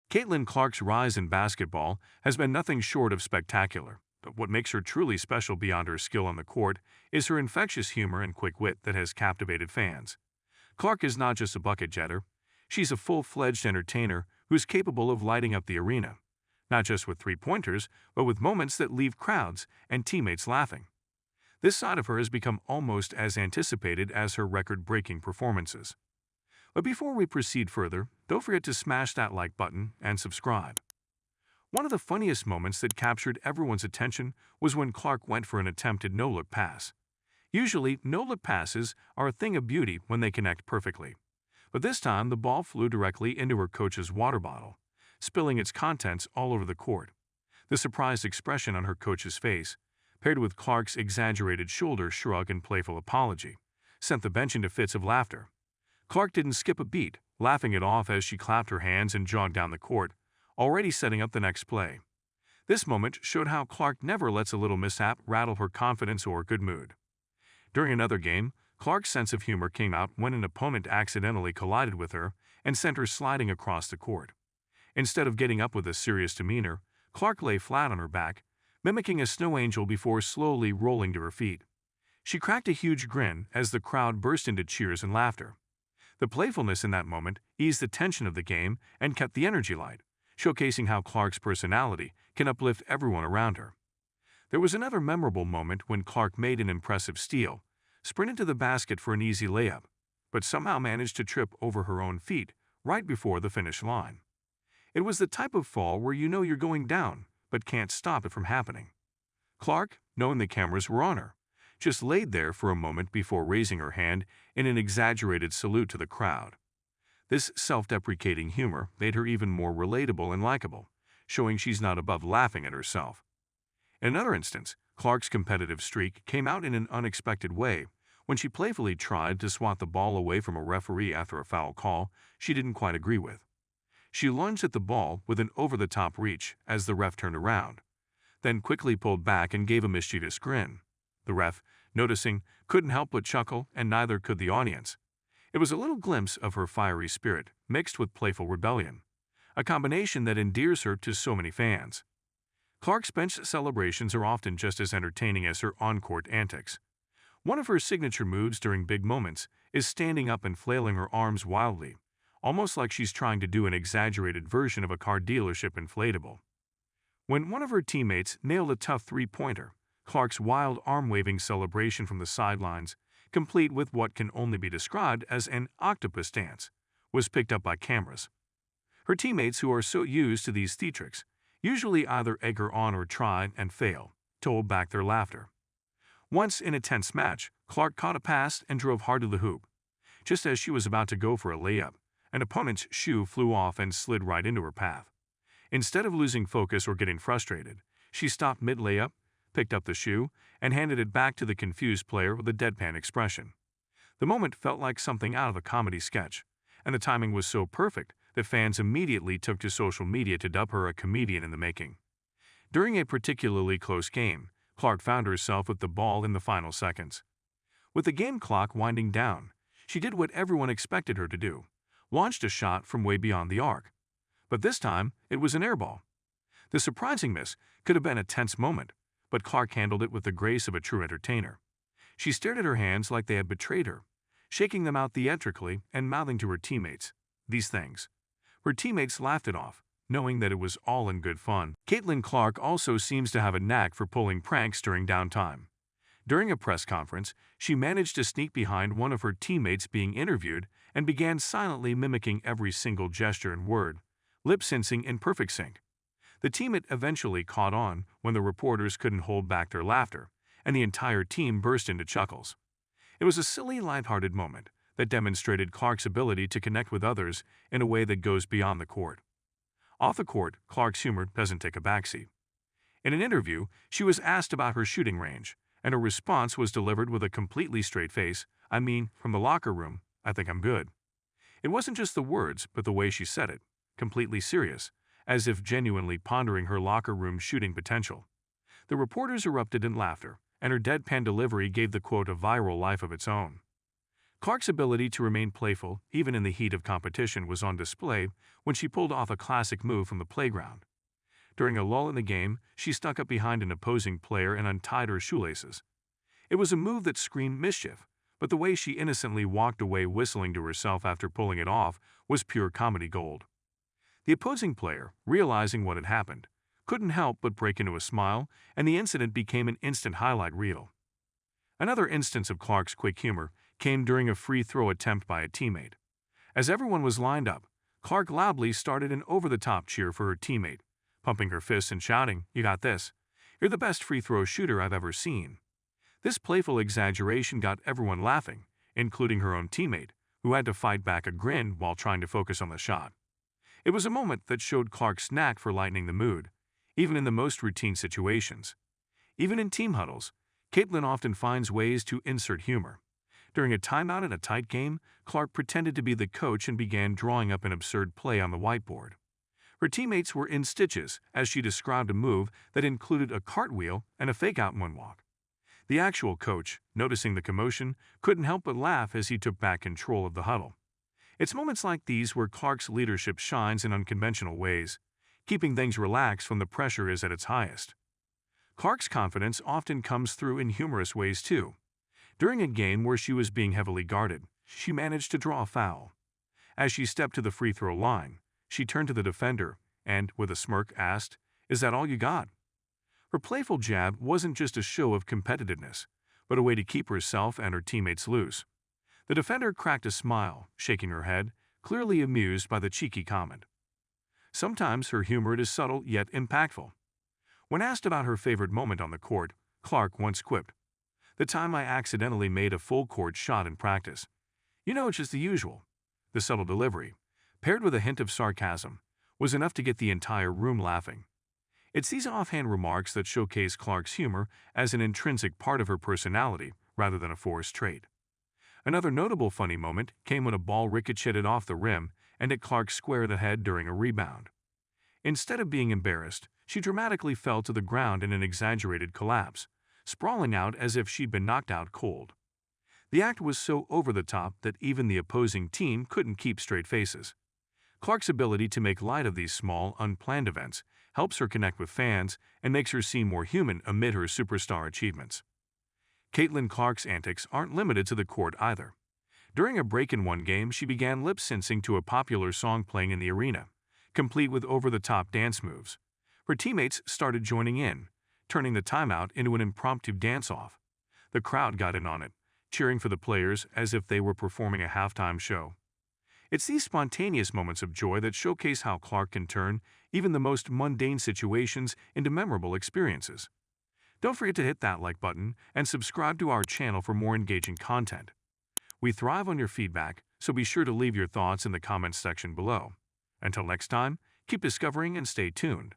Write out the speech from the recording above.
Caitlin Clark's rise in basketball has been nothing short of spectacular, but what makes her truly special beyond her skill on the court is her infectious humor and quick wit that has captivated fans. Clark is not just a bucket getter, she's a full-fledged entertainer who's capable of lighting up the arena, not just with three-pointers, but with moments that leave crowds and teammates laughing. This side of her has become almost as anticipated as her record-breaking performances. But before we proceed further, don't forget to smash that like button and subscribe. One of the funniest moments that captured everyone's attention was when Clark went for an attempted no-look pass. Usually, no-look passes are a thing of beauty when they connect perfectly. But this time, the ball flew directly into her coach's water bottle, spilling its contents all over the court. The surprised expression on her coach's face, paired with Clark's exaggerated shoulder shrug and playful apology, sent the bench into fits of laughter. Clark didn't skip a beat, laughing it off as she clapped her hands and jogged down the court, already setting up the next play. This moment showed how Clark never lets a little mishap rattle her confidence or good mood. During another game, Clark's sense of humor came out when an opponent accidentally collided with her and sent her sliding across the court. Instead of getting up with a serious demeanor, Clark lay flat on her back, mimicking a snow angel before slowly rolling to her feet. She cracked a huge grin as the crowd burst into cheers and laughter. The playfulness in that moment eased the tension of the game and kept the energy light, showcasing how Clark's personality can uplift everyone around her. There was another memorable moment when Clark made an impressive steal, sprinted to the basket for an easy layup, but somehow managed to trip over her own feet right before the finish line. It was the type of fall where you know you're going down, but can't stop it from happening. Clark, knowing the cameras were on her, just laid there for a moment before raising her hand in an exaggerated salute to the crowd. This self-deprecating humor made her even more relatable and likable, showing she's not above laughing at herself. In another instance, Clark's competitive streak came out in an unexpected way when she playfully tried to swat the ball away from a referee after a foul call she didn't quite agree with. She lunged at the ball with an over-the-top reach as the ref turned around, then quickly pulled back and gave a mischievous grin. The ref, noticing, couldn't help but chuckle, and neither could the audience. It was a little glimpse of her fiery spirit mixed with playful rebellion, a combination that endears her to so many fans. Clark's bench celebrations are often just as entertaining as her on-court antics. One of her signature moves during big moments is standing up and flailing her arms wildly, almost like she's trying to do an exaggerated version of a car dealership inflatable. When one of her teammates nailed a tough three-pointer, Clark's wild arm-waving celebration from the sidelines, complete with what can only be described as an octopus dance, was picked up by cameras. Her teammates, who are so used to these theatrics, usually either egg her on or try and fail to hold back their laughter. Once in a tense match, Clark caught a pass and drove hard to the hoop. Just as she was about to go for a layup, an opponent's shoe flew off and slid right into her path. Instead of losing focus or getting frustrated, she stopped mid-layup, picked up the shoe, and handed it back to the confused player with a deadpan expression. The moment felt like something out of a comedy sketch, and the timing was so perfect that fans immediately took to social media to dub her a comedian in the making. During a particularly close game, Clark found herself with the ball in the final seconds. With the game clock winding down, she did what everyone expected her to do, launched a shot from way beyond the arc. But this time, it was an airball. The surprising miss could have been a tense moment, but Clark handled it with the grace of a true entertainer. She stared at her hands like they had betrayed her, shaking them out theatrically and mouthing to her teammates these things. Her teammates laughed it off, knowing that it was all in good fun. Caitlin Clark also seems to have a knack for pulling pranks during downtime. During a press conference, she managed to sneak behind one of her teammates being interviewed and began silently mimicking every single gesture and word, lip-syncing in perfect sync. The teammate eventually caught on when the reporters couldn't hold back their laughter, and the entire team burst into chuckles. It was a silly, lighthearted moment that demonstrated Clark's ability to connect with others in a way that goes beyond the court. Off the court, Clark's humor doesn't take a backseat. In an interview, she was asked about her shooting range, and her response was delivered with a completely straight face. "I mean, from the locker room, I think I'm good." It wasn't just the words, but the way she said it, completely serious, as if genuinely pondering her locker room shooting potential. The reporters erupted in laughter, and her deadpan delivery gave the quote a viral life of its own. Clark's ability to remain playful, even in the heat of competition, was on display when she pulled off a classic move from the playground. During a lull in the game, she stuck up behind an opposing player and untied her shoelaces. It was a move that screamed mischief, but the way she innocently walked away whistling to herself after pulling it off was pure comedy gold. The opposing player, realizing what had happened, couldn't help but break into a smile, and the incident became an instant highlight reel. Another instance of Clark's quick humor came during a free throw attempt by a teammate. As everyone was lined up, Clark loudly started an over-the-top cheer for her teammate, pumping her fists and shouting, "You got this. You're the best free throw shooter I've ever seen." This playful exaggeration got everyone laughing, including her own teammate, who had to fight back a grin while trying to focus on the shot. It was a moment that showed Clark's knack for lightening the mood, even in the most routine situations. Even in team huddles, Caitlin often finds ways to insert humor. During a timeout in a tight game, Clark pretended to be the coach and began drawing up an absurd play on the whiteboard. Her teammates were in stitches as she described a move that included a cartwheel and a fake-out moonwalk. The actual coach, noticing the commotion, couldn't help but laugh as he took back control of the huddle. It's moments like these where Clark's leadership shines in unconventional ways, keeping things relaxed when the pressure is at its highest. Clark's confidence often comes through in humorous ways too. During a game where she was being heavily guarded, she managed to draw a foul. As she stepped to the free throw line, she turned to the defender and, with a smirk, asked, "Is that all you got?" Her playful jab wasn't just a show of competitiveness, but a way to keep herself and her teammates loose. The defender cracked a smile, shaking her head, clearly amused by the cheeky comment. Sometimes her humor is subtle yet impactful. When asked about her favorite moment on the court, Clark once quipped, "The time I accidentally made a full-court shot in practice. You know, it's just the usual." The subtle delivery, paired with a hint of sarcasm, was enough to get the entire room laughing. It's these offhand remarks that showcase Clark's humor as an intrinsic part of her personality rather than a forced trait. Another notable funny moment came when a ball ricocheted off the rim and hit Clark square in the head during a rebound. Instead of being embarrassed, she dramatically fell to the ground in an exaggerated collapse, sprawling out as if she'd been knocked out cold. The act was so over the top that even the opposing team couldn't keep straight faces. Clark's ability to make light of these small, unplanned events helps her connect with fans and makes her seem more human amid her superstar achievements. Caitlin Clark's antics aren't limited to the court either. During a break-in-one game, she began lip-syncing to a popular song playing in the arena, complete with over-the-top dance moves. Her teammates started joining in, turning the timeout into an impromptu dance-off. The crowd got in on it, cheering for the players as if they were performing a halftime show. It's these spontaneous moments of joy that showcase how Clark can turn even the most mundane situations into memorable experiences. Don't forget to hit that like button and subscribe to our channel for more engaging content. We thrive on your feedback, so be sure to leave your thoughts in the comments section below. Until next time, keep discovering and stay tuned.